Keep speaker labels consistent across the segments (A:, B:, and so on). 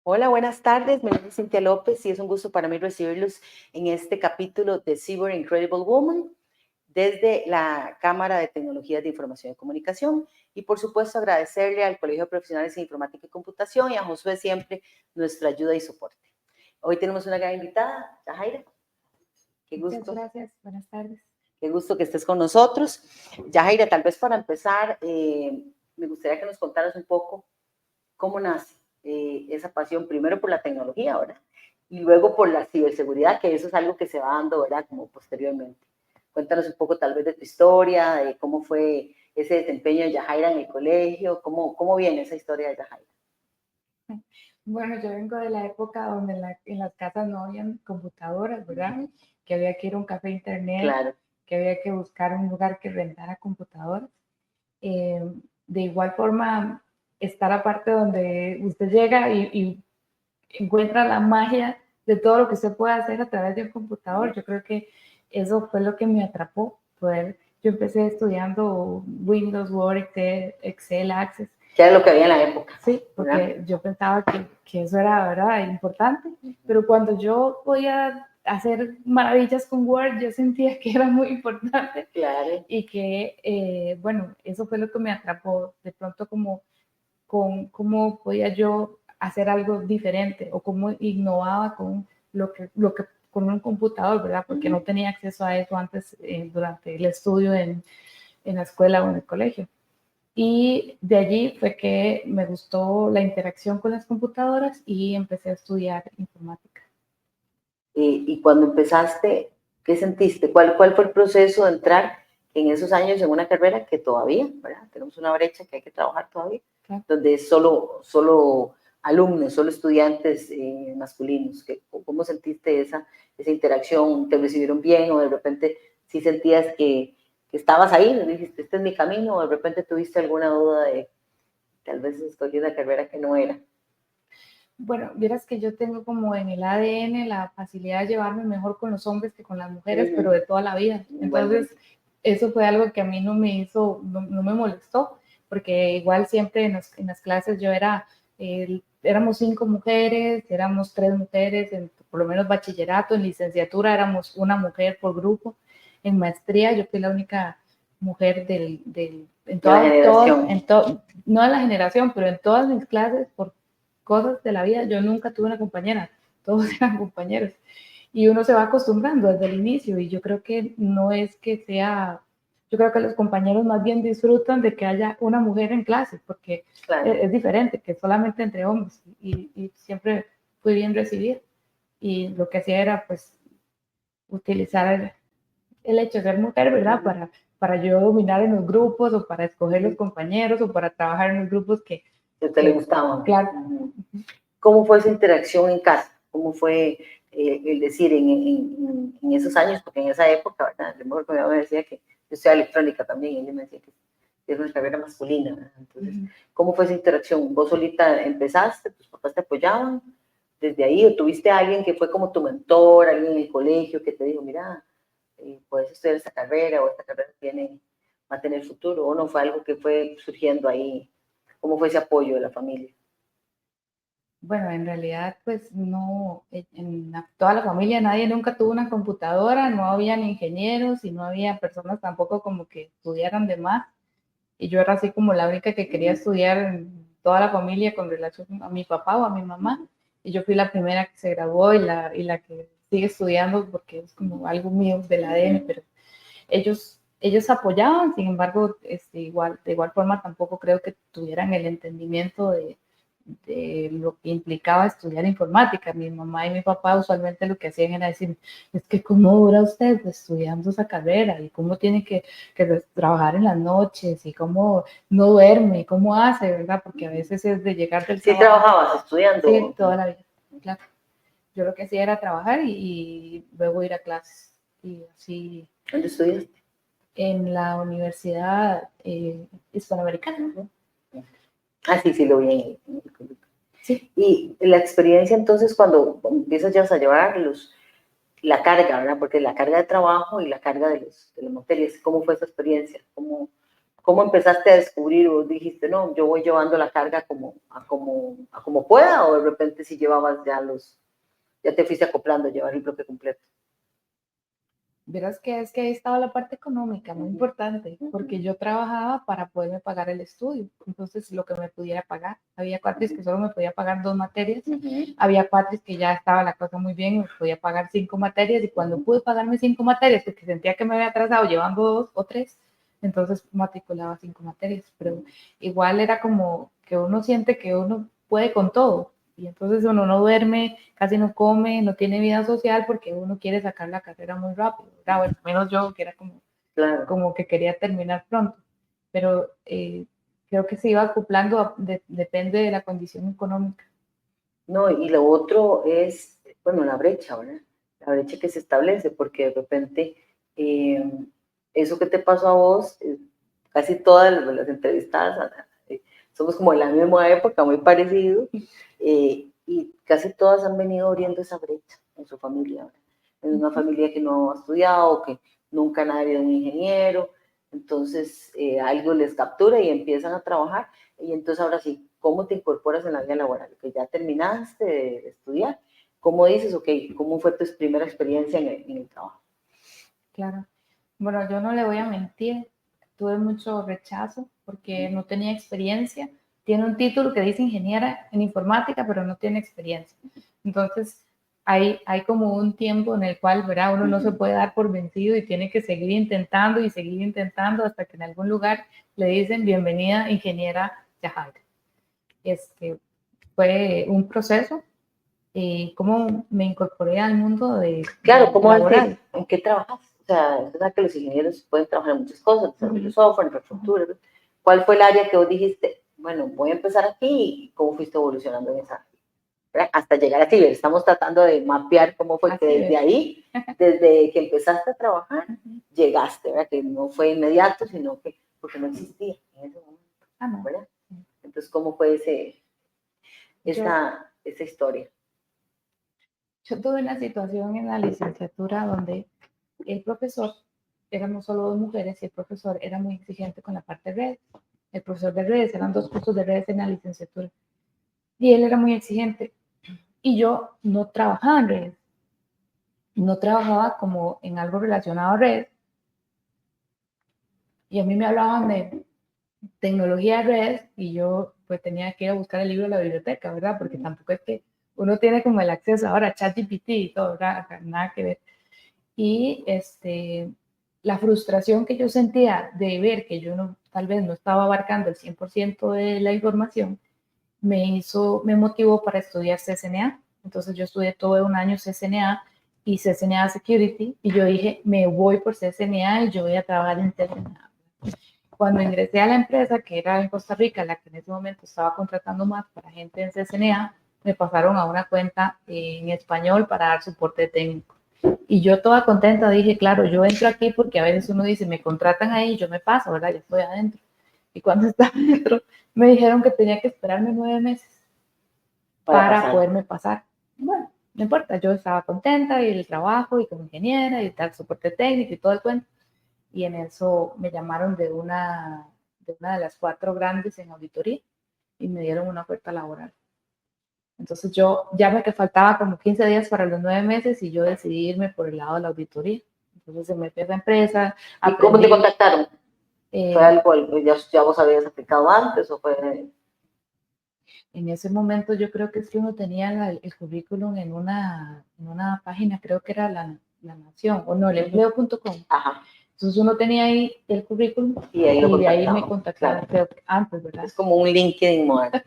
A: Hola, buenas tardes. Mi nombre es Cintia López y es un gusto para mí recibirlos en este capítulo de Cyber Incredible Woman desde la Cámara de Tecnologías de Información y Comunicación y por supuesto agradecerle al Colegio de Profesionales en Informática y Computación y a Josué siempre nuestra ayuda y soporte. Hoy tenemos una gran invitada, Yajaira. Qué
B: Muchas
A: gusto.
B: gracias, buenas tardes.
A: Qué gusto que estés con nosotros. Yajaira, tal vez para empezar, me gustaría que nos contaras un poco cómo nace esa pasión, primero por la tecnología, ¿verdad? Y luego por la ciberseguridad, que eso es algo que se va dando, ¿verdad? Como posteriormente. Cuéntanos un poco tal vez de tu historia, de cómo fue ese desempeño de Yajaira en el colegio, cómo viene esa historia de Yajaira.
B: Bueno, yo vengo de la época donde en las casas no habían computadoras, ¿verdad? Que había que ir a un café internet,
A: Claro.
B: que había que buscar un lugar que rentara computadoras. Eh, de igual forma, está la parte donde usted llega y encuentra la magia de todo lo que usted puede hacer a través de un computador. Yo creo que eso fue lo que me atrapó, yo empecé estudiando Windows, Word, Excel, Access.
A: Que era lo que había en la época.
B: Sí, porque ¿verdad? Yo pensaba que eso era, ¿verdad?, importante, pero cuando yo podía hacer maravillas con Word, yo sentía que era muy importante.
A: Claro.
B: Y que, bueno, eso fue lo que me atrapó, de pronto como con cómo podía yo hacer algo diferente o cómo innovaba con lo que con un computador, ¿verdad? Porque no tenía acceso a eso antes durante el estudio en la escuela o en el colegio. Y de allí fue que me gustó la interacción con las computadoras y empecé a estudiar informática.
A: Y cuando empezaste, ¿qué sentiste? ¿Cuál fue el proceso de entrar en esos años en una carrera que todavía, ¿verdad? Tenemos una brecha que hay que trabajar todavía,
B: Claro.
A: donde es solo alumnos, solo estudiantes masculinos. ¿Cómo sentiste esa interacción? ¿Te recibieron bien o de repente sí sentías que estabas ahí, dijiste, este es mi camino, o de repente tuviste alguna duda de tal vez escogí una carrera que no era?
B: Bueno, vieras que yo tengo como en el ADN la facilidad de llevarme mejor con los hombres que con las mujeres, pero de toda la vida. Entonces, eso fue algo que a mí no me hizo, no me molestó, porque igual siempre en las clases yo éramos 5 mujeres, éramos 3 mujeres, por lo menos bachillerato, en licenciatura éramos una mujer por grupo, en maestría yo fui la única mujer en toda, no de la generación, pero en todas mis clases, por cosas de la vida, yo nunca tuve una compañera, todos eran compañeros. Y uno se va acostumbrando desde el inicio y yo creo que no es que sea, yo creo que los compañeros más bien disfrutan de que haya una mujer en clase, porque claro, es diferente que solamente entre hombres y siempre fui bien recibida. Y lo que hacía era pues utilizar el hecho de ser mujer, ¿verdad? Para yo dominar en los grupos o para escoger los compañeros o para trabajar en los grupos que
A: te le gustaban.
B: Claro.
A: ¿Cómo fue esa interacción en casa? ¿Cómo fue el decir en esos años? Porque en esa época, ¿verdad? Yo me acuerdo que mi mamá me decía que yo estudiaba electrónica también, y ella me decía que era una carrera masculina, ¿verdad? Entonces, ¿cómo fue esa interacción? ¿Vos solita empezaste? ¿Tus papás te apoyaban desde ahí? ¿O tuviste a alguien que fue como tu mentor, alguien en el colegio que te dijo, mira, puedes estudiar esta carrera o esta carrera va a tener futuro? ¿O no fue algo que fue surgiendo ahí? ¿Cómo fue ese apoyo de la familia?
B: Bueno, en realidad, pues no, toda la familia nadie nunca tuvo una computadora, no habían ingenieros y no había personas tampoco como que estudiaran de más. Y yo era así como la única que quería estudiar en toda la familia con relación a mi papá o a mi mamá. Y yo fui la primera que se graduó y la que sigue estudiando porque es como algo mío del ADN, pero ellos apoyaban, sin embargo, de igual forma tampoco creo que tuvieran el entendimiento de lo que implicaba estudiar informática. Mi mamá y mi papá usualmente lo que hacían era decir, es que cómo dura usted estudiando esa carrera y cómo tiene que trabajar en las noches y cómo no duerme y cómo hace, ¿verdad? Porque a veces es de llegar del
A: ¿Sí
B: trabajo.
A: trabajabas estudiando?
B: Sí, toda la vida, claro. Yo lo que hacía era trabajar y luego ir a clases y así.
A: ¿Dónde estudiaste?
B: En la Universidad Hispanoamericana, ¿no?
A: Ah, sí, sí, lo vi en el currículum.
B: Sí.
A: Y la experiencia entonces cuando empiezas ya a llevar la carga, ¿verdad? Porque la carga de trabajo y la carga de las materias, ¿cómo fue esa experiencia? ¿Cómo empezaste a descubrir o dijiste, no, yo voy llevando la carga como pueda, o de repente si llevabas ya te fuiste acoplando a llevar el bloque completo?
B: Verás que es que ahí estaba la parte económica, muy importante, porque yo trabajaba para poderme pagar el estudio. Entonces, lo que me pudiera pagar. Había cuatris que solo me podía pagar 2 materias. Había cuatris que ya estaba la cosa muy bien, me podía pagar 5 materias. Y cuando pude pagarme 5 materias, porque sentía que me había atrasado llevando 2 o 3, entonces matriculaba 5 materias. Pero igual era como que uno siente que uno puede con todo. Y entonces uno no duerme, casi no come, no tiene vida social porque uno quiere sacar la carrera muy rápido, ¿verdad? Bueno, menos yo, que era
A: Claro.
B: como que quería terminar pronto. Pero creo que se iba acoplando, depende de la condición económica.
A: No, y lo otro es, bueno, la brecha, ¿verdad? La brecha que se establece, porque de repente eso que te pasó a vos, casi todas las entrevistadas somos como de la misma época, muy parecido, y casi todas han venido abriendo esa brecha en su familia, ¿verdad? En una familia que no ha estudiado, que nunca nadie ha habido un ingeniero, entonces algo les captura y empiezan a trabajar, y entonces ahora sí, ¿cómo te incorporas en la vida laboral? Que ya terminaste de estudiar, ¿cómo dices, ok, cómo fue tu primera experiencia en el trabajo?
B: Claro. Bueno, yo no le voy a mentir, tuve mucho rechazo porque no tenía experiencia. Tiene un título que dice ingeniera en informática, pero no tiene experiencia. Entonces, hay como un tiempo en el cual, ¿verdad? Uno no se puede dar por vencido y tiene que seguir intentando y seguir intentando hasta que en algún lugar le dicen bienvenida ingeniera Yajaira. Fue un proceso. ¿Cómo me incorporé al mundo
A: Claro, ¿cómo
B: laboral?
A: en qué trabajas? O sea, es verdad que los ingenieros pueden trabajar en muchas cosas, desarrollo de software, infraestructura. ¿Cuál fue el área que vos dijiste, bueno, voy a empezar aquí y cómo fuiste evolucionando en esa área? Hasta llegar a Ciber, estamos tratando de mapear cómo fue que desde ahí, desde que empezaste a trabajar, llegaste, ¿verdad? Que no fue inmediato, sino que porque no existía en ese momento, ¿verdad? Entonces, ¿cómo fue esa historia?
B: Yo tuve una situación en la licenciatura donde el profesor, éramos solo 2 mujeres y el profesor era muy exigente con la parte de redes. El profesor de redes, eran 2 cursos de redes en la licenciatura. Y él era muy exigente. Y yo no trabajaba en redes. No trabajaba como en algo relacionado a redes. Y a mí me hablaban de tecnología de redes y yo pues tenía que ir a buscar el libro de la biblioteca, ¿verdad? Porque tampoco es que uno tiene como el acceso ahora a ChatGPT y todo, ¿verdad? Nada que ver. Y la frustración que yo sentía de ver que yo no, tal vez no estaba abarcando el 100% de la información, me motivó para estudiar CCNA. Entonces yo estudié todo un año CCNA y CCNA Security y yo dije, me voy por CCNA y yo voy a trabajar en CCNA. Cuando ingresé a la empresa, que era en Costa Rica, la que en ese momento estaba contratando más para gente en CCNA, me pasaron a una cuenta en español para dar soporte técnico. Y yo toda contenta dije, claro, yo entro aquí porque a veces uno dice, me contratan ahí, yo me paso, ¿verdad? Ya estoy adentro. Y cuando estaba adentro, me dijeron que tenía que esperarme 9 meses para poderme pasar. Bueno, no importa, yo estaba contenta y el trabajo y como ingeniera y tal, soporte técnico y todo el cuento. Y en eso me llamaron de las 4 grandes en auditoría y me dieron una oferta laboral. Entonces yo ya me que faltaba como 15 días para los 9 meses y yo decidí irme por el lado de la auditoría. Entonces se metí a esa empresa.
A: ¿Y cómo te contactaron? ¿Fue algo ya vos habías aplicado antes o fue...?
B: En ese momento yo creo que es que uno tenía el currículum en una página, creo que era la Nación, o no, el empleo.com.
A: Ajá.
B: Entonces uno tenía ahí el currículum
A: y de ahí
B: me contactaron, creo que antes, ¿verdad?
A: Es como un LinkedIn moderno.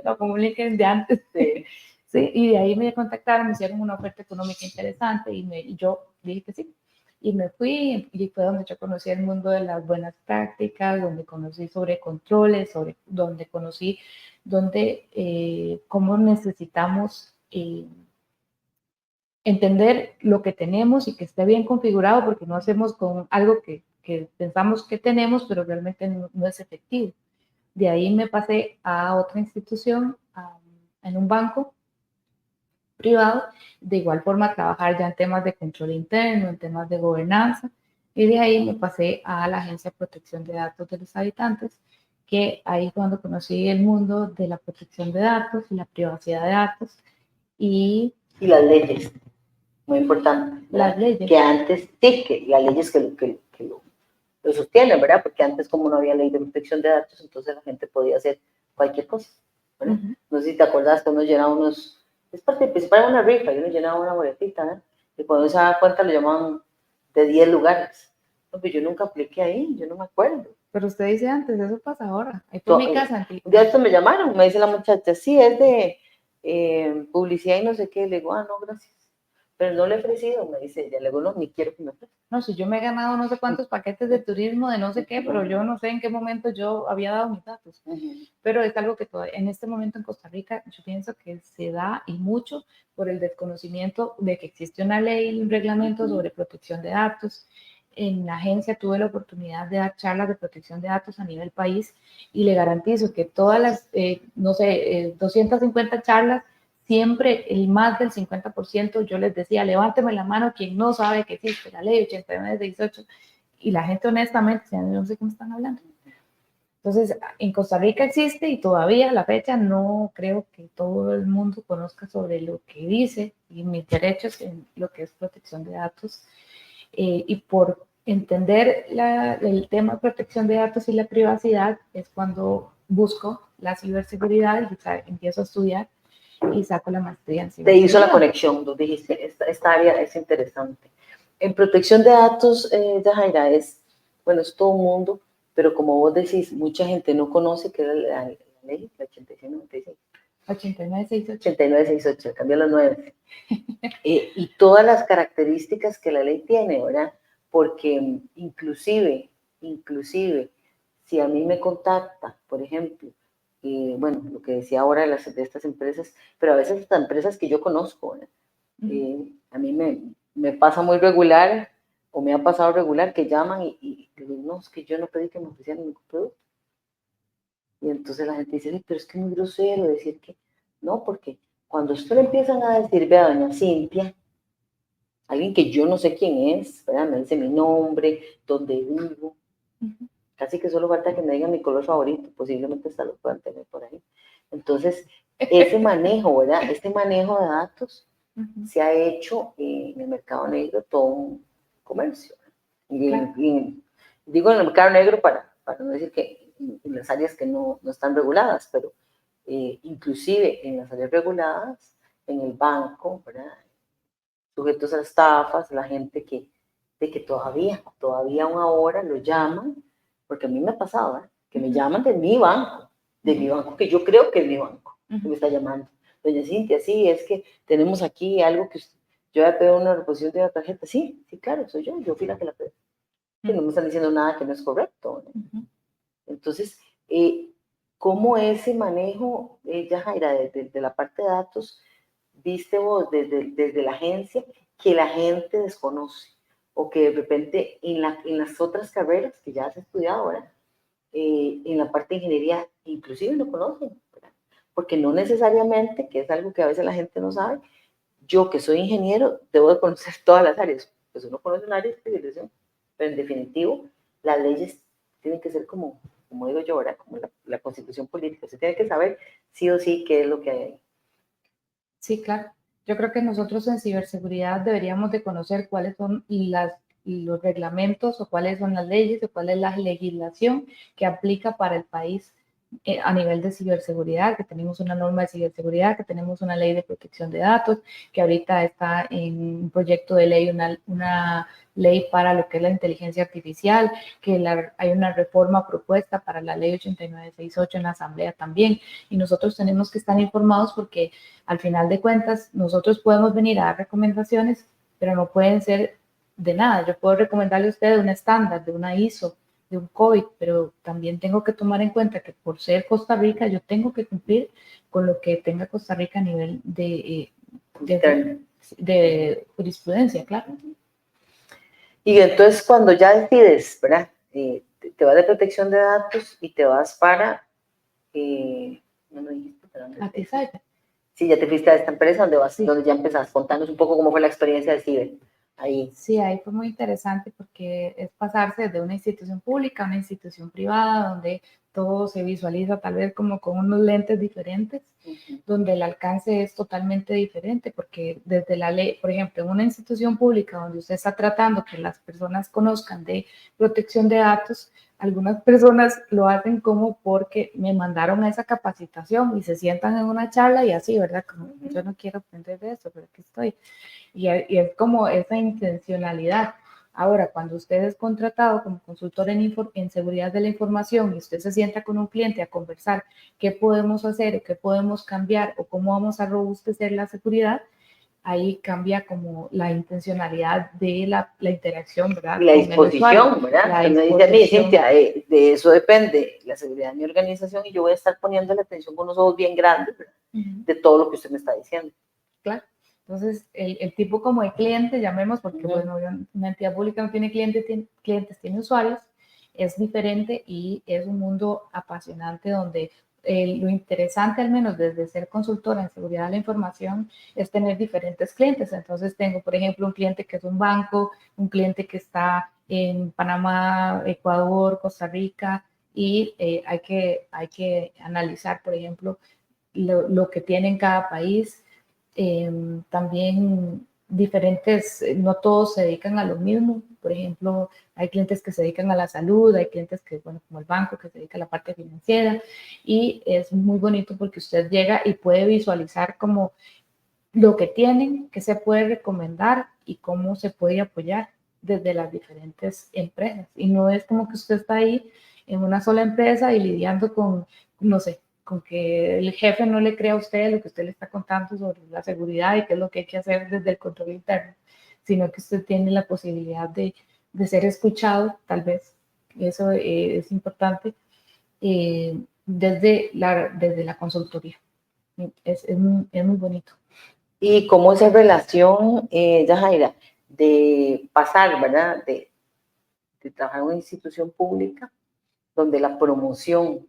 B: No, como un LinkedIn de antes.
A: Sí.
B: Sí, y de ahí me contactaron, me hicieron una oferta económica interesante y yo dije que sí. Y me fui y fue donde yo conocí el mundo de las buenas prácticas, donde conocí sobre controles, donde conocí cómo necesitamos entender lo que tenemos y que esté bien configurado, porque no hacemos con algo que pensamos que tenemos, pero realmente no es efectivo. De ahí me pasé a otra institución, en un banco privado, de igual forma trabajar ya en temas de control interno, en temas de gobernanza, Y de ahí me pasé a la Agencia de Protección de Datos de los Habitantes, que ahí cuando conocí el mundo de la protección de datos y la privacidad de datos y
A: las leyes, muy importante,
B: las leyes.
A: que antes, sí, que las leyes que lo sostienen, ¿verdad? Porque antes como no había ley de protección de datos, entonces la gente podía hacer cualquier cosa, ¿verdad? No sé si te acordás que uno llenaba unos, es participar en una rifa, y uno llenaba una boletita, ¿verdad? Y cuando se daba cuenta lo llamaban de 10 lugares. No, pues yo nunca apliqué ahí, yo no me acuerdo.
B: Pero usted dice antes, eso pasa ahora. Ahí por mi casa.
A: Un día esto me llamaron, me dice la muchacha, sí, es de publicidad y no sé qué. Le digo, ah, no, gracias. Pero no le he ofrecido, me dice ella. Le digo, no, ni quiero que me ofrezca.
B: No, si yo me he ganado no sé cuántos paquetes de turismo, de no sé qué, pero yo no sé en qué momento yo había dado mis datos. Pero es algo que todavía, en este momento en Costa Rica, yo pienso que se da y mucho por el desconocimiento de que existe una ley y un reglamento sobre protección de datos. En la agencia tuve la oportunidad de dar charlas de protección de datos a nivel país y le garantizo que todas las, no sé, 250 charlas, siempre el más del 50%, yo les decía, levánteme la mano quien no sabe que existe la ley 8968, y la gente honestamente, ya no sé qué me están hablando. Entonces, en Costa Rica existe y todavía a la fecha no creo que todo el mundo conozca sobre lo que dice y mis derechos en lo que es protección de datos. Y por entender el tema de protección de datos y la privacidad es cuando busco la ciberseguridad y empiezo a estudiar y saco la maestría en
A: ciberseguridad. Te hizo la conexión, tú dijiste, esta área es interesante. En protección de datos, Yajaira, bueno, es todo un mundo, pero como vos decís, mucha gente no conoce que es la ley, la 8696.
B: 8968.
A: 8968, cambió las 9. Y todas las características que la ley tiene, ¿verdad? Porque inclusive, si a mí me contacta, por ejemplo, bueno, lo que decía ahora de estas empresas, pero a veces estas empresas que yo conozco, ¿verdad? A mí me pasa muy regular, o me ha pasado regular, que llaman y digo, no, es que yo no pedí que me ofrecieran ningún producto. Y entonces la gente dice, pero es que es muy grosero decir que no, porque cuando usted le empiezan a decir, vea, doña Cintia, alguien que yo no sé quién es, ¿verdad? Me dice mi nombre, dónde vivo, casi que solo falta que me digan mi color favorito, posiblemente hasta lo puedan tener por ahí. Entonces, ese manejo, ¿verdad? Este manejo de datos se ha hecho en el mercado negro todo un comercio. Y digo en el mercado negro para no decir que en las áreas que no están reguladas, pero inclusive en las áreas reguladas, en el banco, ¿verdad? Sujetos a estafas, la gente de que todavía una hora lo llaman, porque a mí me ha pasado, que me llaman de mi banco, que yo creo que es mi banco, que me está llamando. Doña Cintia, sí, es que tenemos aquí algo que yo he pedido una reposición de una tarjeta. Sí, claro, soy yo fui la que la pedí. Que no me están diciendo nada que no es correcto, ¿no? Entonces, ¿cómo ese manejo, Yajaira, de la parte de datos, viste vos desde la agencia que la gente desconoce? O que de repente en las otras carreras que ya has estudiado ahora, en la parte de ingeniería, inclusive lo conocen, ¿verdad? Porque no necesariamente, que es algo que a veces la gente no sabe, yo que soy ingeniero, debo de conocer todas las áreas. Pues uno conoce un área de especialización, pero en definitivo, las leyes tienen que ser como digo yo ahora, como la constitución política. Se tiene que saber sí o sí qué es lo que hay ahí.
B: Sí, claro. Yo creo que nosotros en ciberseguridad deberíamos de conocer cuáles son los reglamentos o cuáles son las leyes o cuál es la legislación que aplica para el país a nivel de ciberseguridad, que tenemos una norma de ciberseguridad, que tenemos una ley de protección de datos, que ahorita está en un proyecto de ley, una ley para lo que es la inteligencia artificial, que hay una reforma propuesta para la ley 8968 en la Asamblea también, y nosotros tenemos que estar informados porque al final de cuentas nosotros podemos venir a dar recomendaciones, pero no pueden ser de nada. Yo puedo recomendarle a usted un estándar, de una ISO, de un COVID, pero también tengo que tomar en cuenta que por ser Costa Rica, yo tengo que cumplir con lo que tenga Costa Rica a nivel de jurisprudencia, claro.
A: Y entonces cuando ya decides, ¿verdad? Te vas de protección de datos y te vas para, no me dijiste,
B: ¿A ti sabes?
A: Sí, ya te fuiste a esta empresa donde ya empezás. Contanos un poco cómo fue la experiencia de Ciber. ahí?
B: Sí, ahí fue muy interesante porque es pasarse de una institución pública a una institución privada donde todo se visualiza tal vez como con unos lentes diferentes, donde el alcance es totalmente diferente, porque desde la ley, por ejemplo, en una institución pública donde usted está tratando que las personas conozcan de protección de datos, algunas personas lo hacen como porque me mandaron a esa capacitación y se sientan en una charla y así, ¿verdad? Como yo no quiero aprender de eso, pero aquí estoy. Y es como esa intencionalidad. Ahora, cuando usted es contratado como consultor en seguridad de la información y usted se sienta con un cliente a conversar qué podemos hacer o qué podemos cambiar o cómo vamos a robustecer la seguridad, ahí cambia como la intencionalidad de la interacción, ¿verdad?
A: Y la
B: Con el usuario.
A: disposición, ¿verdad?
B: La
A: Usted me dice a mí,
B: disposición.
A: Cintia, de eso depende la seguridad de mi organización y yo voy a estar poniendo la atención con unos ojos bien grandes, ¿verdad? De todo lo que usted me está diciendo.
B: Claro. Entonces, el tipo como de cliente, llamemos, porque bueno, una entidad pública no tiene clientes, tiene usuarios, es diferente y es un mundo apasionante donde lo interesante, al menos desde ser consultora en seguridad de la información, es tener diferentes clientes. Entonces, tengo, por ejemplo, un cliente que es un banco, un cliente que está en Panamá, Ecuador, Costa Rica, y hay que analizar, por ejemplo, lo que tiene en cada país. También diferentes, no todos se dedican a lo mismo. Por ejemplo, hay clientes que se dedican a la salud, hay clientes que, bueno, como el banco, que se dedica a la parte financiera, y es muy bonito porque usted llega y puede visualizar como lo que tienen, qué se puede recomendar y cómo se puede apoyar desde las diferentes empresas. Y no es como que usted está ahí en una sola empresa y lidiando con, no sé, con que el jefe no le crea a usted lo que usted le está contando sobre la seguridad y qué es lo que hay que hacer desde el control interno, sino que usted tiene la posibilidad de ser escuchado, tal vez. Eso es importante desde la consultoría. Es muy bonito.
A: Y cómo esa relación, Yajaira, de pasar, ¿verdad? De trabajar en una institución pública donde la promoción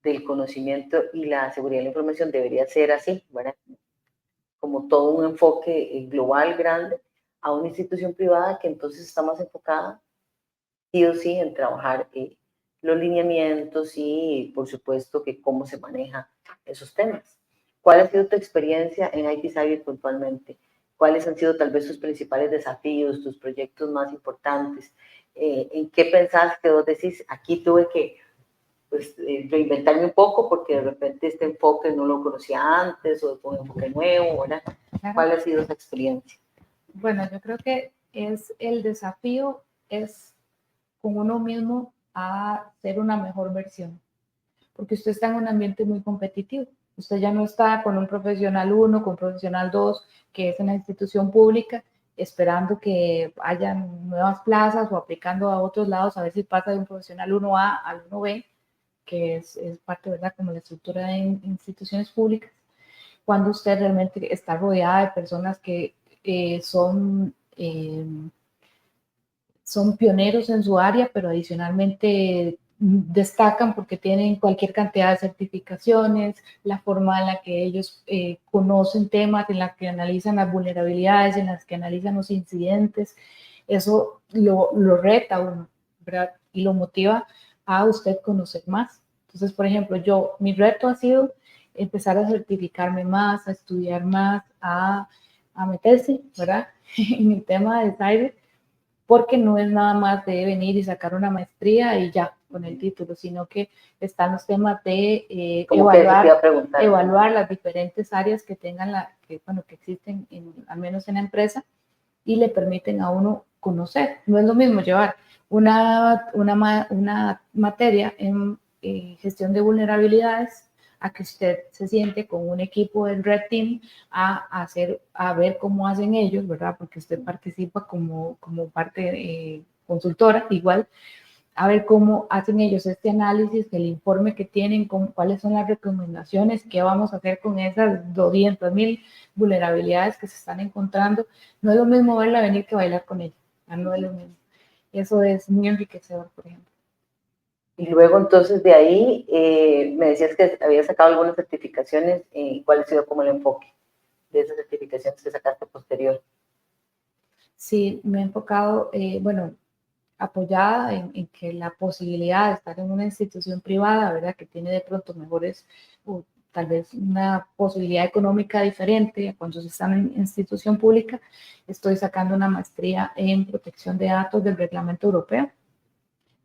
A: del conocimiento y la seguridad de la información debería ser así, ¿verdad? Como todo un enfoque global grande, a una institución privada que entonces está más enfocada, sí o sí, en trabajar los lineamientos y, por supuesto, que cómo se manejan esos temas. ¿Cuál ha sido tu experiencia en IT Cyber puntualmente? ¿Cuáles han sido tal vez tus principales desafíos, tus proyectos más importantes? ¿En qué pensás que vos decís, aquí tuve que pues, reinventarme un poco porque de repente este enfoque no lo conocía antes o fue un enfoque nuevo, ¿verdad? Claro. ¿Cuál ha sido esa experiencia?
B: Bueno, yo creo que el desafío es con uno mismo a ser una mejor versión, porque usted está en un ambiente muy competitivo. Usted ya no está con un profesional 1, con un profesional 2, que es una institución pública, esperando que hayan nuevas plazas o aplicando a otros lados a ver si pasa de un profesional 1A al 1B, que es parte, ¿verdad?, como la estructura de instituciones públicas, cuando usted realmente está rodeada de personas que son pioneros en su área, pero adicionalmente destacan porque tienen cualquier cantidad de certificaciones, la forma en la que ellos conocen temas, en la que analizan las vulnerabilidades, en las que analizan los incidentes. Eso lo reta a uno, ¿verdad? Y lo motiva a usted conocer más. Entonces, por ejemplo, mi reto ha sido empezar a certificarme más, a estudiar más, a meterse, ¿verdad? En el tema de cyber, porque no es nada más de venir y sacar una maestría y ya con el título, sino que están los temas de evaluar las diferentes áreas que tengan que existen al menos en la empresa y le permiten a uno conocer. No es lo mismo llevar una materia en gestión de vulnerabilidades a que usted se siente con un equipo del Red Team a ver cómo hacen ellos, ¿verdad? Porque usted participa como parte consultora, igual, a ver cómo hacen ellos este análisis, el informe que tienen, cuáles son las recomendaciones, qué vamos a hacer con esas 200.000 vulnerabilidades que se están encontrando. No es lo mismo verla venir que bailar con ella, no es lo mismo. Eso es muy enriquecedor, por ejemplo.
A: Y luego entonces de ahí me decías que habías sacado algunas certificaciones, ¿cuál ha sido como el enfoque de esas certificaciones que sacaste posterior?
B: sí me he enfocado, bueno, apoyada en que la posibilidad de estar en una institución privada, ¿verdad? Que tiene de pronto mejores, o tal vez una posibilidad económica diferente a cuando se está en institución pública, estoy sacando una maestría en protección de datos del reglamento europeo,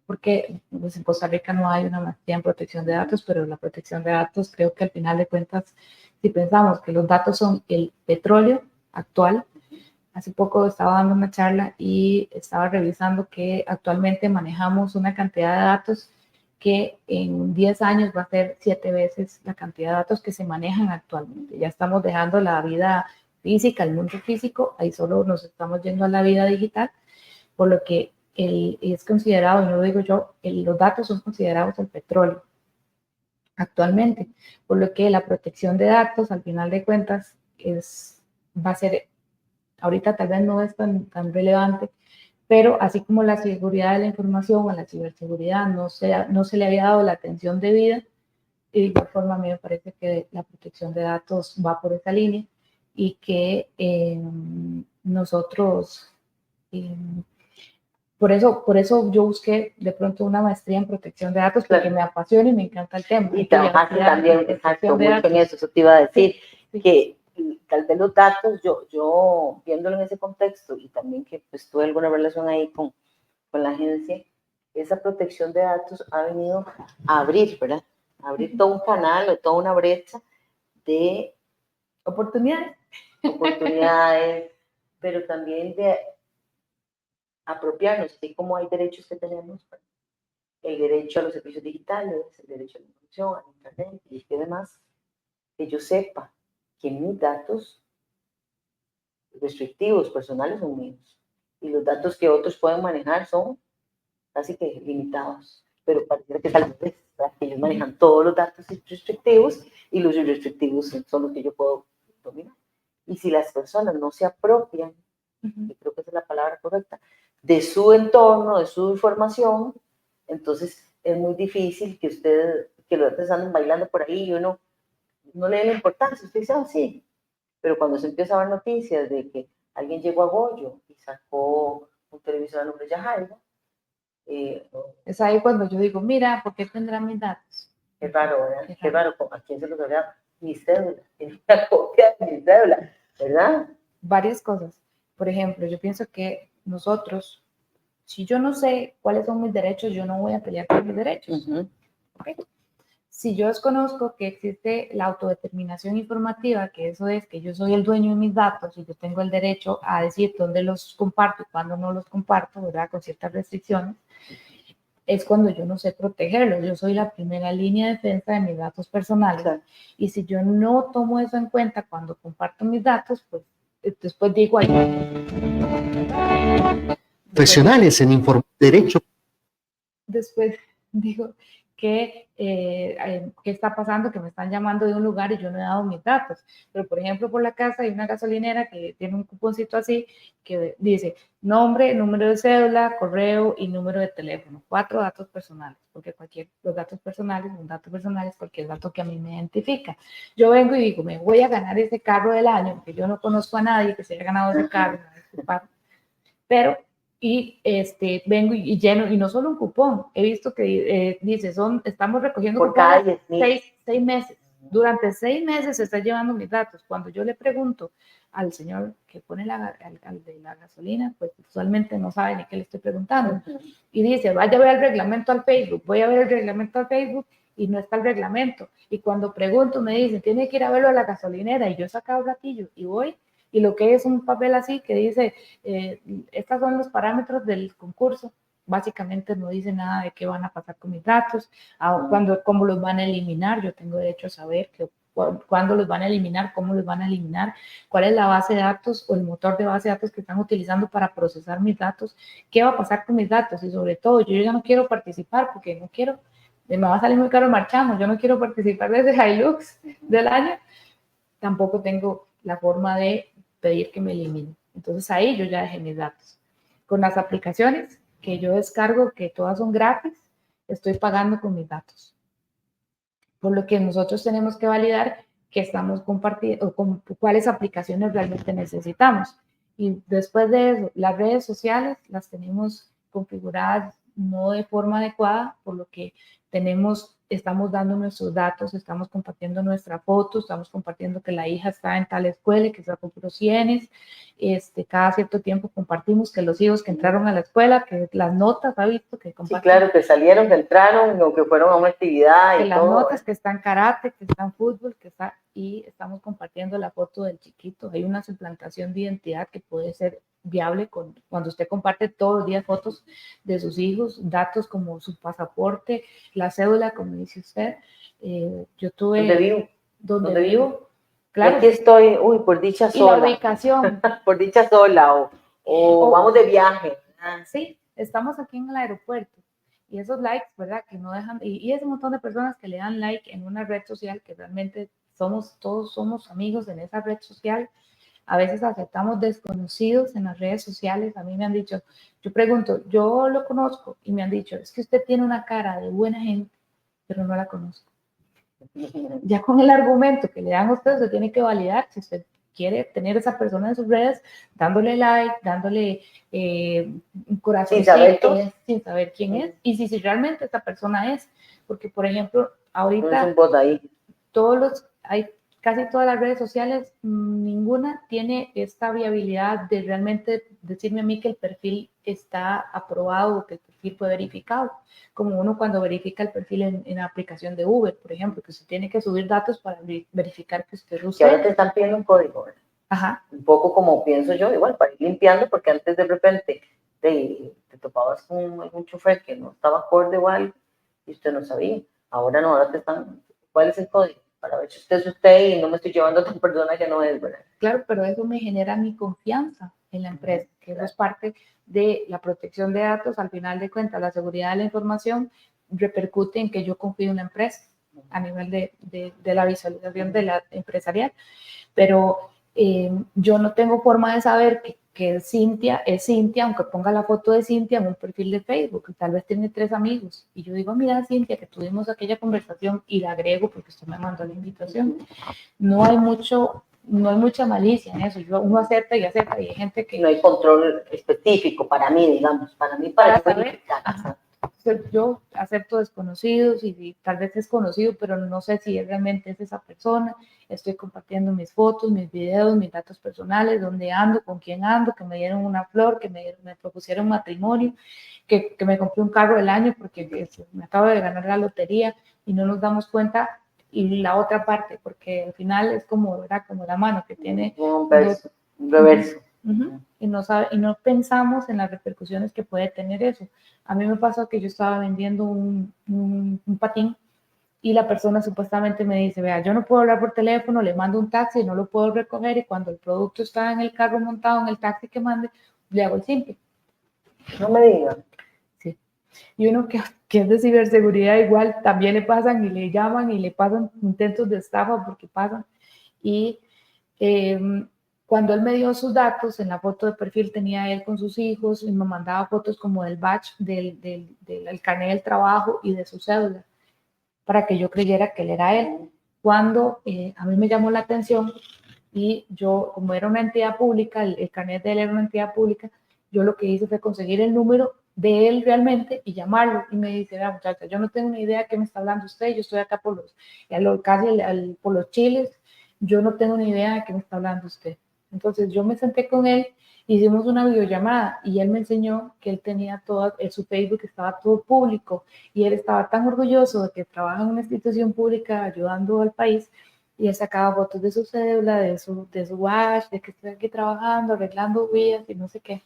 B: porque pues, en Costa Rica no hay una maestría en protección de datos, pero la protección de datos creo que al final de cuentas, si pensamos que los datos son el petróleo actual, hace poco estaba dando una charla y estaba revisando que actualmente manejamos una cantidad de datos que en 10 años va a ser 7 veces la cantidad de datos que se manejan actualmente. Ya estamos dejando la vida física, el mundo físico, ahí solo nos estamos yendo a la vida digital, por lo que es considerado, y no lo digo yo, los datos son considerados el petróleo actualmente, por lo que la protección de datos, al final de cuentas, va a ser, ahorita tal vez no es tan relevante, pero así como la seguridad de la información o la ciberseguridad no se le había dado la atención debida, de igual forma a mí me parece que la protección de datos va por esa línea y que nosotros, eh, por eso yo busqué de pronto una maestría en protección de datos, porque me apasiona y me encanta el tema.
A: Y trabajaste también, exacto, mucho en eso te iba a decir, sí. Que tal vez los datos, yo viéndolo en ese contexto y también que pues tuve alguna relación ahí con la agencia, esa protección de datos ha venido a abrir, ¿verdad? A abrir todo un canal o toda una brecha de
B: oportunidades,
A: pero también de apropiarnos, así como hay derechos que tenemos, el derecho a los servicios digitales, el derecho a la información, a internet y que demás, que yo sepa que mis datos restrictivos personales son míos y los datos que otros pueden manejar son casi que limitados, pero parece que es al revés, que ellos manejan todos los datos restrictivos y los irrestrictivos son los que yo puedo dominar. Y si las personas no se apropian, que creo que esa es la palabra correcta, de su entorno, de su información, entonces es muy difícil que los otros anden bailando por ahí y uno no le dé la importancia. Usted dice, sí, pero cuando se empieza a ver noticias de que alguien llegó a Goyo y sacó un televisor a nombre de Yajaira,
B: es ahí cuando yo digo, mira, ¿por qué tendrán mis datos?
A: Qué raro, ¿verdad? Qué raro. ¿A quién se los habría? Mi cédula, tiene una copia de mi cédula, ¿verdad?
B: Varias cosas. Por ejemplo, yo pienso que nosotros, si yo no sé cuáles son mis derechos, yo no voy a pelear por mis derechos. ¿Okay? Si yo desconozco que existe la autodeterminación informativa, que eso es que yo soy el dueño de mis datos y yo tengo el derecho a decir dónde los comparto y cuándo no los comparto, ¿verdad? Con ciertas restricciones, es cuando yo no sé protegerlos. Yo soy la primera línea de defensa de mis datos personales. Claro. Y si yo no tomo eso en cuenta cuando comparto mis datos, pues después digo ahí.
C: Profesionales en derecho.
B: Después digo que qué está pasando, que me están llamando de un lugar y yo no he dado mis datos. Pero, por ejemplo, por la casa hay una gasolinera que tiene un cuponcito así que dice nombre, número de cédula, correo y número de teléfono. 4 datos personales, porque los datos personales son datos personales, cualquier dato que a mí me identifica. Yo vengo y digo, me voy a ganar ese carro del año, que yo no conozco a nadie que se haya ganado ese carro, pero vengo y lleno, y no solo un cupón, he visto que dice, estamos recogiendo
A: por cada
B: 6 meses, durante 6 meses se está llevando mis datos. Cuando yo le pregunto al señor que pone al de la gasolina, pues usualmente no sabe ni qué le estoy preguntando, y dice, vaya a ver el reglamento al Facebook, voy a ver el reglamento al Facebook, y no está el reglamento, y cuando pregunto me dicen, tiene que ir a verlo a la gasolinera, y yo he sacado ratillo, y voy, y lo que es un papel así que dice, estos son los parámetros del concurso, básicamente no dice nada de qué van a pasar con mis datos, cómo los van a eliminar, yo tengo derecho a saber cuándo los van a eliminar, cómo los van a eliminar, cuál es la base de datos o el motor de base de datos que están utilizando para procesar mis datos, qué va a pasar con mis datos y sobre todo yo ya no quiero participar porque no quiero, me va a salir muy caro marchamos, yo no quiero participar de ese Hilux del año, tampoco tengo la forma de pedir que me eliminen. Entonces ahí yo ya dejé mis datos. Con las aplicaciones que yo descargo, que todas son gratis, estoy pagando con mis datos. Por lo que nosotros tenemos que validar que estamos compartiendo, o con cuáles aplicaciones realmente necesitamos. Y después de eso, las redes sociales las tenemos configuradas no de forma adecuada, por lo que estamos dando nuestros datos, estamos compartiendo nuestra foto, estamos compartiendo que la hija está en tal escuela, que sacó puros 100, cada cierto tiempo compartimos que los hijos que entraron a la escuela, que las notas, ¿ha visto? Que
A: sí, claro, que salieron, que entraron, o que fueron a una actividad
B: que
A: y
B: las
A: todo.
B: notas, que está en karate, que está en fútbol, y estamos compartiendo la foto del chiquito. Hay una suplantación de identidad que puede ser viable cuando usted comparte todos los días fotos de sus hijos, datos como su pasaporte, la cédula, como dice usted. Yo tuve...
A: ¿Dónde vivo?
B: ¿Dónde vivo? Claro.
A: Y aquí estoy, uy, por dicha sola.
B: Y la ubicación.
A: Por dicha sola, o vamos de viaje.
B: Sí, estamos aquí en el aeropuerto. Y esos likes, ¿verdad? Que no dejan, y ese montón de personas que le dan like en una red social, que realmente todos somos amigos en esa red social. A veces aceptamos desconocidos en las redes sociales. A mí me han dicho, yo pregunto, yo lo conozco, y me han dicho, es que usted tiene una cara de buena gente, pero no la conozco. Ya con el argumento que le dan a usted, se tiene que validar si usted quiere tener a esa persona en sus redes, dándole like, dándole un corazoncito, sin saber quién es, y si realmente esta persona es. Porque, por ejemplo, ahorita
A: no es un bot ahí.
B: Casi todas las redes sociales, ninguna tiene esta viabilidad de realmente decirme a mí que el perfil está aprobado o que el perfil fue verificado. Como uno cuando verifica el perfil en la aplicación de Uber, por ejemplo, que se tiene que subir datos para verificar que usted es usted.
A: Que ahora te están pidiendo un código, ¿verdad?
B: Ajá.
A: Un poco como pienso yo, igual, para ir limpiando, porque antes de repente te topabas con algún chofer que no estaba acorde o algo y usted no sabía. Ahora no, ahora te están, ¿cuál es el código? Para ver si usted es usted y no me estoy llevando a otra persona que no es, ¿verdad?
B: Claro, pero eso me genera mi confianza en la empresa, que eso es parte de la protección de datos. Al final de cuentas, la seguridad de la información repercute en que yo confío en la empresa a nivel de la visualización de la empresarial. Pero yo no tengo forma de saber que Cintia es Cintia, aunque ponga la foto de Cintia en un perfil de Facebook, y tal vez tiene 3 amigos, y yo digo, mira Cintia, que tuvimos aquella conversación, y la agrego porque usted me mandó la invitación. No hay mucha malicia en eso, uno acepta y acepta, y hay gente que...
A: No hay control específico para mí, digamos, para
B: saber. Yo acepto desconocidos y tal vez es conocido, pero no sé si realmente es esa persona. Estoy compartiendo mis fotos, mis videos, mis datos personales, dónde ando, con quién ando, que me dieron una flor, que me propusieron matrimonio, que me compré un carro del año porque me acabo de ganar la lotería y no nos damos cuenta. Y la otra parte, porque al final es como, ¿verdad? Como la mano que tiene
A: un reverso.
B: Y no pensamos en las repercusiones que puede tener eso. A mí me pasó que yo estaba vendiendo un patín y la persona supuestamente me dice, vea, yo no puedo hablar por teléfono, le mando un taxi, no lo puedo recoger, y cuando el producto está en el carro montado, en el taxi que mande, le hago el simple.
A: No me digan.
B: Sí. Y uno que es de ciberseguridad igual, también le pasan y le llaman y le pasan intentos de estafa porque pasan. Y cuando él me dio sus datos, en la foto de perfil tenía él con sus hijos y me mandaba fotos como del badge, del carnet del trabajo y de su cédula, para que yo creyera que él era él. Cuando a mí me llamó la atención y yo, como era una entidad pública, el carnet de él era una entidad pública, yo lo que hice fue conseguir el número de él realmente y llamarlo. Y me dice, vea muchacha, yo no tengo ni idea de qué me está hablando usted, yo estoy acá por los chiles, yo no tengo ni idea de qué me está hablando usted. Entonces yo me senté con él, hicimos una videollamada y él me enseñó que él tenía su Facebook estaba todo público y él estaba tan orgulloso de que trabaja en una institución pública ayudando al país, y él sacaba fotos de su cédula, de su watch, de que estoy aquí trabajando, arreglando vías y no sé qué.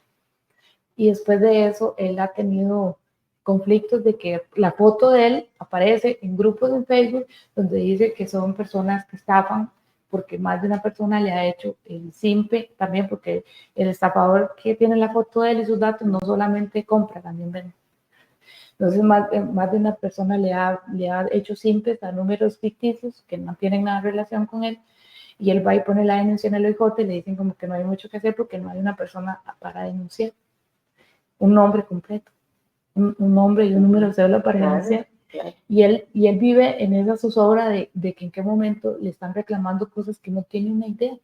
B: Y después de eso, él ha tenido conflictos de que la foto de él aparece en grupos en Facebook donde dice que son personas que estafan, porque más de una persona le ha hecho el simpe también, porque el estafador que tiene la foto de él y sus datos no solamente compra, también vende. Entonces, más de una persona le ha hecho simpes a números ficticios que no tienen nada de relación con él, y él va y pone la denuncia en el OIJ y le dicen como que no hay mucho que hacer porque no hay una persona para denunciar. Un nombre completo, un nombre y un número de cédula para denunciar. Claro. Y él vive en esa zozobra de que en qué momento le están reclamando cosas que no tiene una idea.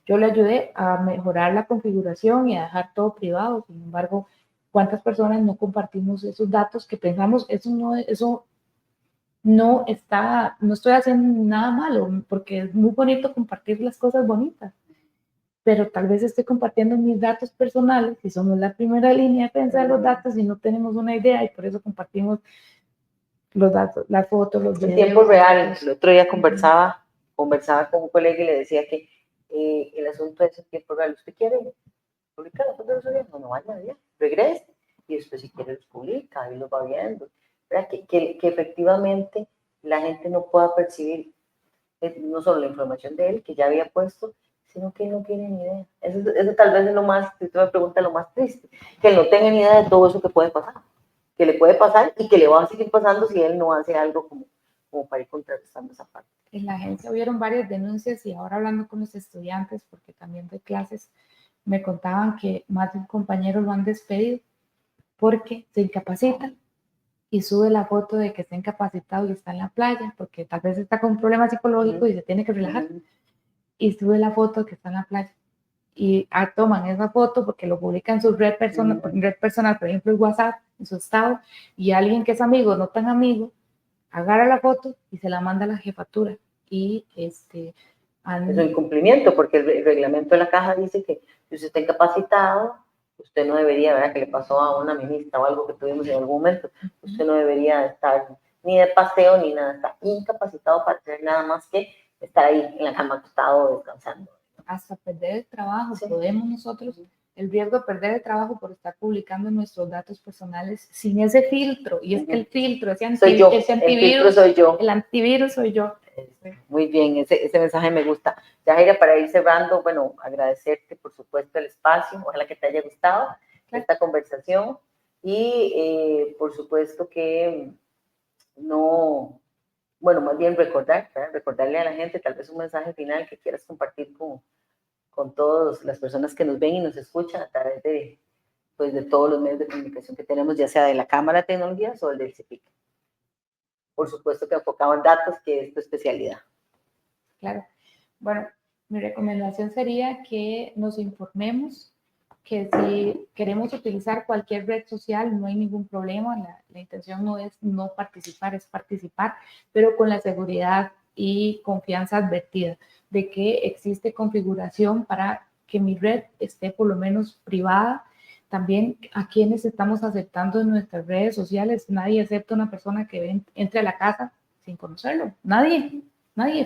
B: Yo le ayudé a mejorar la configuración y a dejar todo privado. Sin embargo, ¿cuántas personas no compartimos esos datos que pensamos, eso no estoy haciendo nada malo, porque es muy bonito compartir las cosas bonitas, pero tal vez estoy compartiendo mis datos personales y somos la primera línea de defensa de los datos y no tenemos una idea y por eso compartimos los datos, las fotos, los videos.
A: En tiempo real, el otro día conversaba con un colega y le decía que el asunto es en tiempo real. ¿Usted quiere publicar las fotos de su vida? No vaya bien, regrese y después si quiere los publica, ahí los va viendo. ¿Verdad? Que efectivamente la gente no pueda percibir no solo la información de él, que ya había puesto, sino que él no tiene ni idea. Eso tal vez es lo más, si usted me pregunta, lo más triste, que él no tenga ni idea de todo eso que puede pasar, que le puede pasar y que le va a seguir pasando si él no hace algo como para ir contrarrestando esa parte.
B: En la agencia hubieron varias denuncias y ahora hablando con los estudiantes, porque también doy clases, me contaban que más de un compañero lo han despedido porque se incapacita y sube la foto de que está incapacitado y está en la playa, porque tal vez está con un problema psicológico y se tiene que relajar, y sube la foto de que está en la playa. Y toman esa foto porque lo publican en su red personal, por ejemplo, el WhatsApp, en su estado, y alguien que es amigo, no tan amigo, agarra la foto y se la manda a la jefatura. Y
A: es un incumplimiento, porque el reglamento de la caja dice que si usted está incapacitado, usted no debería, ¿verdad? Que le pasó a una ministra o algo que tuvimos en algún momento, usted no debería estar ni de paseo ni nada, está incapacitado para hacer nada más que estar ahí en la cama acostado descansando.
B: Hasta perder el trabajo, sí. Podemos nosotros, el riesgo de perder el trabajo por estar publicando nuestros datos personales sin ese filtro, y es que el filtro, ese antivirus, el antivirus soy yo.
A: Muy bien, ese mensaje me gusta. Yajaira, para ir cerrando, bueno, agradecerte por supuesto el espacio, ojalá que te haya gustado esta conversación y por supuesto que más bien recordarle a la gente tal vez un mensaje final que quieras compartir con todas las personas que nos ven y nos escuchan a través de todos los medios de comunicación que tenemos, ya sea de la Cámara de Tecnologías o del CEPIC. Por supuesto que enfocado en datos, que es tu especialidad.
B: Claro. Bueno, mi recomendación sería que nos informemos, que si queremos utilizar cualquier red social no hay ningún problema, la intención no es no participar, es participar, pero con la seguridad y confianza advertida de que existe configuración para que mi red esté por lo menos privada. También a quienes estamos aceptando en nuestras redes sociales, nadie acepta una persona que entre a la casa sin conocerlo, nadie,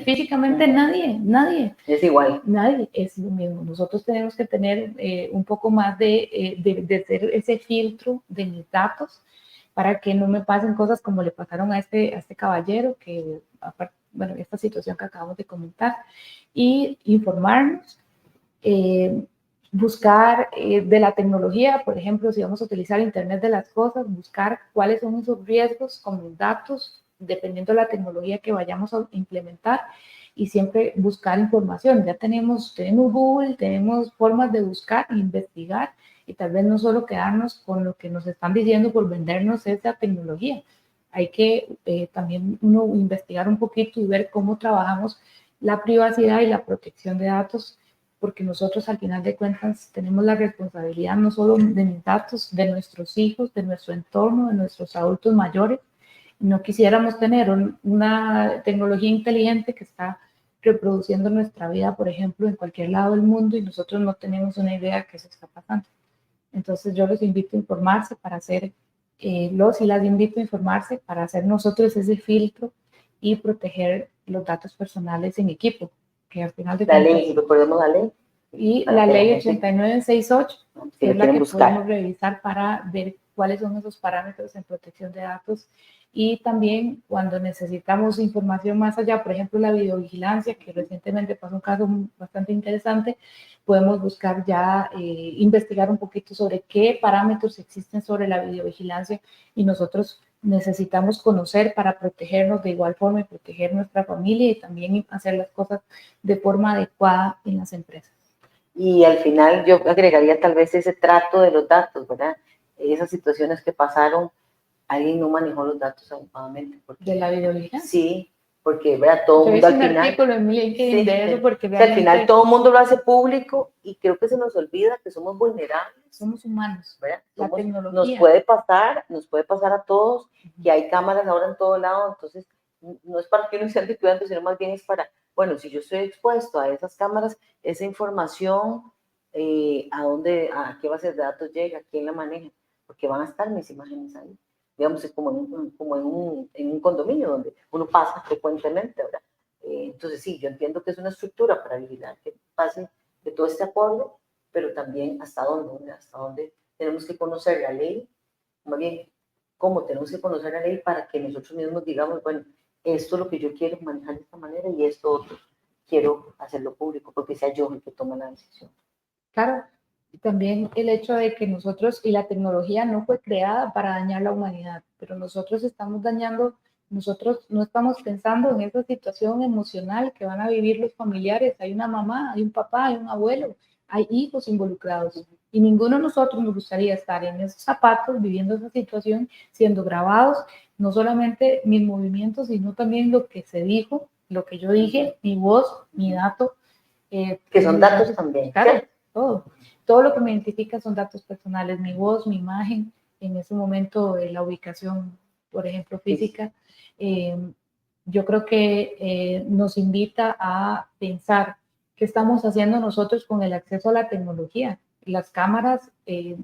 B: físicamente nadie.
A: Es igual.
B: Nadie, es lo mismo. Nosotros tenemos que tener un poco más de hacer ese filtro de mis datos para que no me pasen cosas como le pasaron a este caballero, que, bueno, esta situación que acabamos de comentar, y informarnos, buscar de la tecnología, por ejemplo, si vamos a utilizar Internet de las cosas, buscar cuáles son esos riesgos con los datos, dependiendo de la tecnología que vayamos a implementar, y siempre buscar información. Ya tenemos Google, tenemos formas de buscar, investigar, y tal vez no solo quedarnos con lo que nos están diciendo por vendernos esa tecnología. Hay que también uno investigar un poquito y ver cómo trabajamos la privacidad y la protección de datos, porque nosotros al final de cuentas tenemos la responsabilidad no solo de mis datos, de nuestros hijos, de nuestro entorno, de nuestros adultos mayores. No quisiéramos tener una tecnología inteligente que está reproduciendo nuestra vida, por ejemplo, en cualquier lado del mundo y nosotros no tenemos una idea de qué se está pasando. Entonces yo les invito a informarse para hacer, las invito a informarse para hacer nosotros ese filtro y proteger los datos personales en equipo, que al final de
A: cuentas... La ley, recordemos la ley.
B: Y la ley 8968, que es la que podemos revisar para ver cuáles son esos parámetros en protección de datos. Y también cuando necesitamos información más allá, por ejemplo, la videovigilancia, que recientemente pasó un caso bastante interesante, podemos buscar ya, investigar un poquito sobre qué parámetros existen sobre la videovigilancia y nosotros necesitamos conocer para protegernos de igual forma y proteger nuestra familia y también hacer las cosas de forma adecuada en las empresas.
A: Y al final yo agregaría tal vez ese trato de los datos, ¿verdad? Esas situaciones que pasaron, alguien no manejó los datos adecuadamente.
B: ¿De la videovigilancia?
A: Sí, porque, ¿verdad? Todo el
B: Yo
A: mundo
B: hice
A: al
B: un
A: final...
B: artículo en LinkedIn de eso porque
A: o sea, al final
B: realmente
A: todo el mundo lo hace público y creo que se nos olvida que somos vulnerables.
B: somos humanos.
A: ¿Verdad?
B: La
A: Nos
B: tecnología.
A: puede pasar a todos, que hay cámaras ahora en todo lado, entonces no es para que uno se ande cuidando, sino más bien es para, bueno, si yo estoy expuesto a esas cámaras, esa información, a qué bases de datos llega, quién la maneja, porque van a estar mis imágenes ahí. Digamos, es como en un condominio donde uno pasa frecuentemente, ¿verdad? Entonces, sí, yo entiendo que es una estructura para vigilar que pase de todo este acuerdo, pero también hasta dónde tenemos que conocer la ley, más bien, cómo tenemos que conocer la ley para que nosotros mismos digamos, bueno, esto es lo que yo quiero manejar de esta manera y esto otro quiero hacerlo público, porque sea yo el que toma la decisión.
B: Claro, también el hecho de que nosotros, y la tecnología no fue creada para dañar la humanidad, pero nosotros estamos dañando, nosotros no estamos pensando en esa situación emocional que van a vivir los familiares. Hay una mamá, hay un papá, hay un abuelo, hay hijos involucrados. Y ninguno de nosotros nos gustaría estar en esos zapatos, viviendo esa situación, siendo grabados, no solamente mis movimientos, sino también lo que se dijo, lo que yo dije, mi voz, mi dato.
A: Que son datos también.
B: Claro, todo lo que me identifica son datos personales, mi voz, mi imagen, en ese momento la ubicación, por ejemplo, física. Yo creo que nos invita a pensar qué estamos haciendo nosotros con el acceso a la tecnología. Las cámaras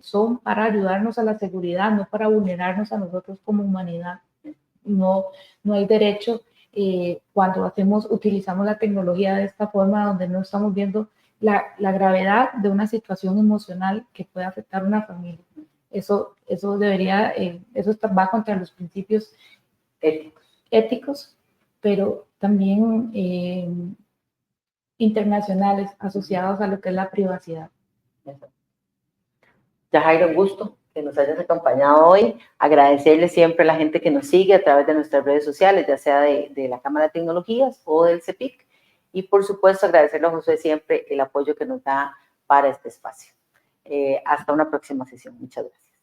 B: son para ayudarnos a la seguridad, no para vulnerarnos a nosotros como humanidad. No hay derecho cuando utilizamos la tecnología de esta forma, donde no estamos viendo la gravedad de una situación emocional que puede afectar a una familia. Eso debería, va contra los principios éticos, pero también internacionales asociados a lo que es la privacidad.
A: Yajaira, un gusto que nos hayas acompañado hoy. Agradecerle siempre a la gente que nos sigue a través de nuestras redes sociales, ya sea de la Cámara de Tecnologías o del CEPIC. Y por supuesto, agradecerle a José siempre el apoyo que nos da para este espacio. Hasta una próxima sesión. Muchas gracias.